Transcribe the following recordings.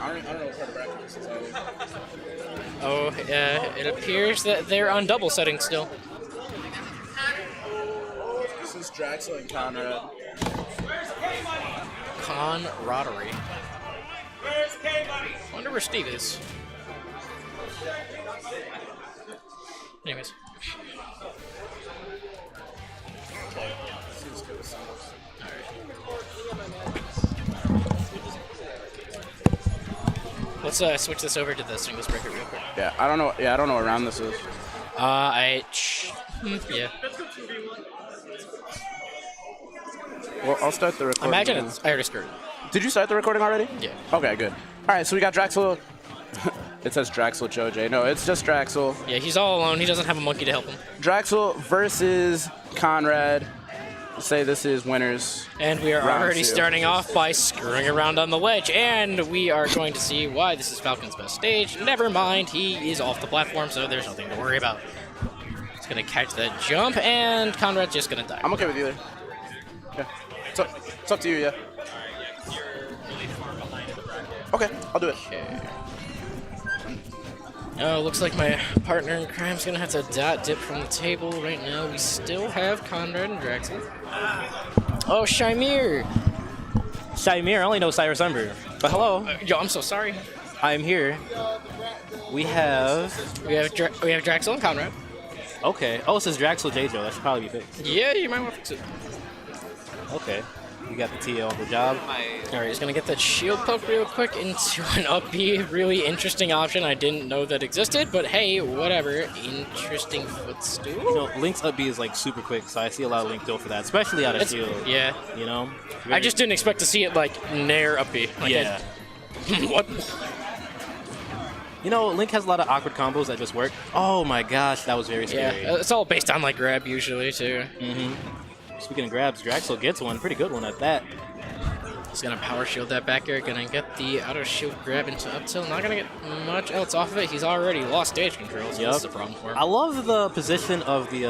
I don't know what part of bracket this is either. Oh, it appears that they're on double setting still. This is Draxel and Conrad. Camaraderie. Wonder where Steve is. Anyways. Let's switch this over to the singles bracket real quick. Yeah, I don't know. Yeah, I don't know what round this is. Yeah. Well, I'll start the recording. Imagine it's. I already started. Did you start the recording already? Yeah. Okay, good. All right, so we got Draxel. It says Draxel Joj. No, it's just Draxel. Yeah, he's all alone. He doesn't have a monkey to help him. Draxel versus Conrad. Say this is winners. And we are Round already 2. starting off by screwing around on the ledge, and we are going to see why this is Falcon's best stage. Never mind, he is off the platform, so there's nothing to worry about. He's going to catch that jump, and Conrad's just going to die. I'm okay with either. Yeah. It's up to you, yeah. Okay, I'll do it. Okay. Oh, looks like my partner in crime's gonna have to dot dip from the table. Right now, we still have Conrad and Draxel. Oh, Shymir! Shymir, I only know Cyrus Umber. But hello, Yo, I'm so sorry. I'm here. We have... We have Draxel and Conrad. Okay. Oh, it says Draxel J. Joe. That should probably be fixed. Yeah, you might want to fix it. Okay. You got the TL on the job. Alright, he's gonna get that shield poke real quick into an up B. Really interesting option I didn't know that existed, but hey, whatever. Interesting footstool. You know, Link's up B is like super quick, so I see a lot of Link go for that, especially out of shield. Yeah. You know? I just didn't expect to see it like nair up B. Like, Yeah. What? You know, Link has a lot of awkward combos that just work. Oh my gosh, that was very Yeah, scary. it's all based on like grab usually too. Speaking of grabs, Draxel gets one. Pretty good one at that. He's gonna power shield that back air, gonna get the auto shield grab into up tilt. Not gonna get much else off of it. He's already lost stage control, so this is a problem for him. I love the position of the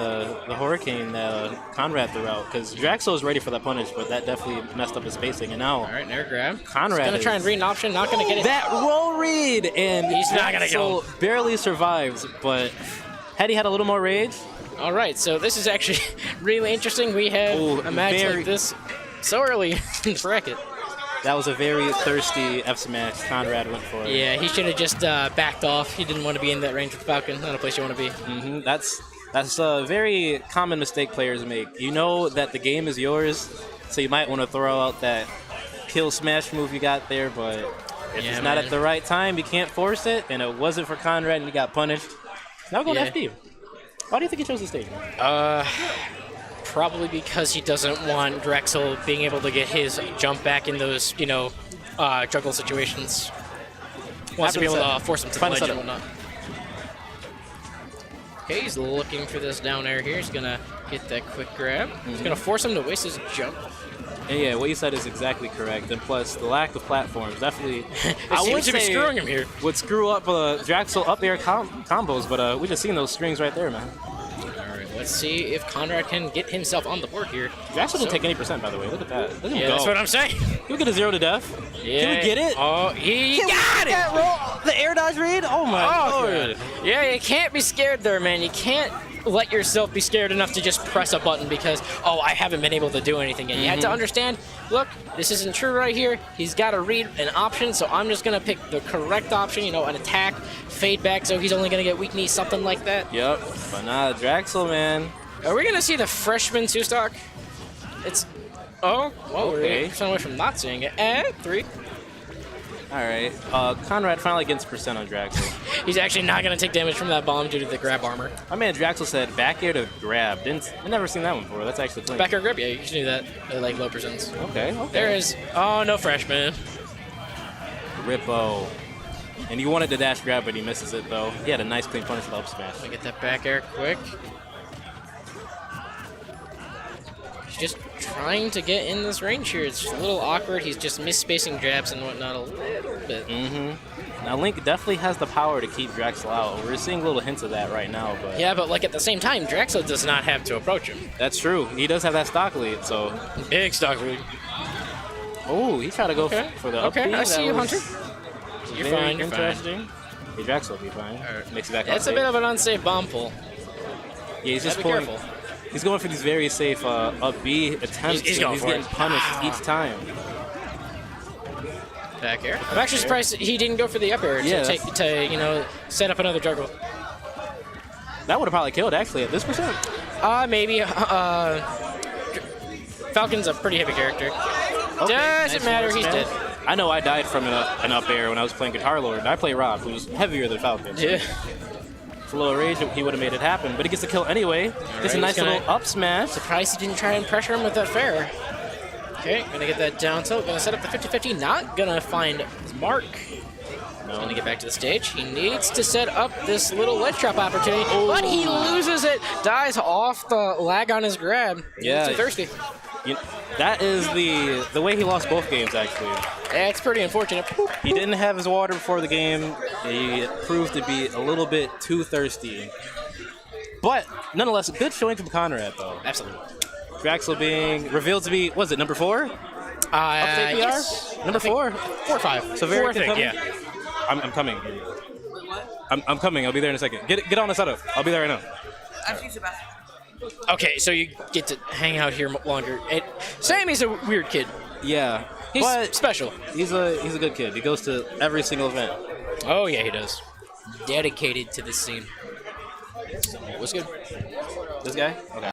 Hurricane that Conrad threw out, because Draxel is ready for that punish, but that definitely messed up his spacing. And now, Alright, nair grab. Conrad He's gonna try and read an option, not gonna get it. that roll read, and He's not gonna Draxel go. barely survives. But had he had a little more rage, Alright, so this is actually really interesting. We have Ooh, a match very- like this so early in the bracket. that was a very thirsty F smash Conrad went for. Yeah, he should have just backed off. He didn't want to be in that range with Falcon. Not a place you want to be. That's a very common mistake players make. You know that the game is yours, so you might want to throw out that kill smash move you got there, but if Yeah, it's not man. at the right time, you can't force it, and it wasn't for Conrad, and he got punished. Now we're going Yeah. to FD. Why do you think he chose the stage? Probably because he doesn't want Drexel being able to get his jump back in those, juggle situations. Wants to be able to force him to the Final ledge and setup. whatnot. Okay, he's looking for this down air here. He's gonna get that quick grab. He's gonna force him to waste his jump. And yeah, what you said is exactly correct. And plus, the lack of platforms definitely It seems to be screwing him here. would screw up Draxel up air combos, but we just seen those strings right there, man. Alright, let's see if Conrad can get himself on the board here. Draxel didn't take any percent, by the way. Look at that. Look at him Yeah, go. that's what I'm saying. He'll get a 0 to death. Yeah. Can we get it? Oh, he got it! That roll, the air dodge read? Oh my god. Yeah, you can't be scared there, man. You can't let yourself be scared enough to just press a button because, oh, I haven't been able to do anything yet. You have to understand, look, this isn't true right here. He's got to read an option, so I'm just going to pick the correct option, an attack, fade back, so he's only going to get weak knee, something like that. Yep. But nah, Draxel, man. Are we going to see the freshman two-stock? It's... Oh, well, Okay. we're 8% away from not seeing it. And 3. Alright. Conrad finally gets percent on Draxel. He's actually not going to take damage from that bomb due to the grab armor. My man Draxel said back air to grab. I've never seen that one before. That's actually clean. Back air grab, yeah, you can do that at like low percents. Okay. There is... Oh, no freshman. Rippo. And he wanted to dash grab, but he misses it, though. He had a nice clean punish with up smash. Get that back air quick. He's just trying to get in this range here. It's just a little awkward. He's just misspacing jabs and whatnot a little bit. Now, Link definitely has the power to keep Draxel out. We're seeing little hints of that right now, but... Yeah, but like at the same time, Drexel does not have to approach him. That's true. He does have that stock lead, so... Big stock lead. Oh, he tried to go for the up Okay, B. I see you, That was- Hunter. You're Very fine. You're fine. interesting. Hey, Drax will be fine. Makes it back That's on a bit stage. of an unsafe bomb pull. Yeah, he's just Gotta be pulling. careful. He's going for these very safe up B attempts. He's and going he's for getting it. punished each time. Back air. I'm actually surprised he didn't go for the up air Yeah, to set up another juggle. That would have probably killed actually at this percent. Maybe. Falcon's a pretty heavy character. Okay, Doesn't nice matter. force He's smash. dead. I know I died from an up air when I was playing Guitar Lord. I play Rob, who's heavier than Falcon. Yeah. For lower rage, he would have made it happen, but he gets the kill anyway. Gets a he's nice gonna- little up smash. Surprised he didn't try and pressure him with that fair. Okay, gonna get that down tilt. Gonna set up the 50-50. Not gonna find his mark. Gonna get back to the stage. He needs to set up this little ledge trap opportunity, but he loses it. Dies off the lag on his grab. Yeah. Too thirsty. That is the way he lost both games actually. It's pretty unfortunate. He didn't have his water before the game. He proved to be a little bit too thirsty. But nonetheless, a good showing from Conrad though. Absolutely. Draxel being revealed to be, was it number 4? Upstate PR? Yes. Number 4? 4 or 5. So very 4, I think, coming? yeah. I'm coming. I'm coming. I'll be there in a second. Get on the setup. I'll be there right now. I've used the bathroom. Okay, so you get to hang out here longer. Sammy's a weird kid. Yeah. He's but special. he's a good kid. He goes to every single event. Oh, yeah, he does. Dedicated to this scene. So, what's good? This guy? Okay.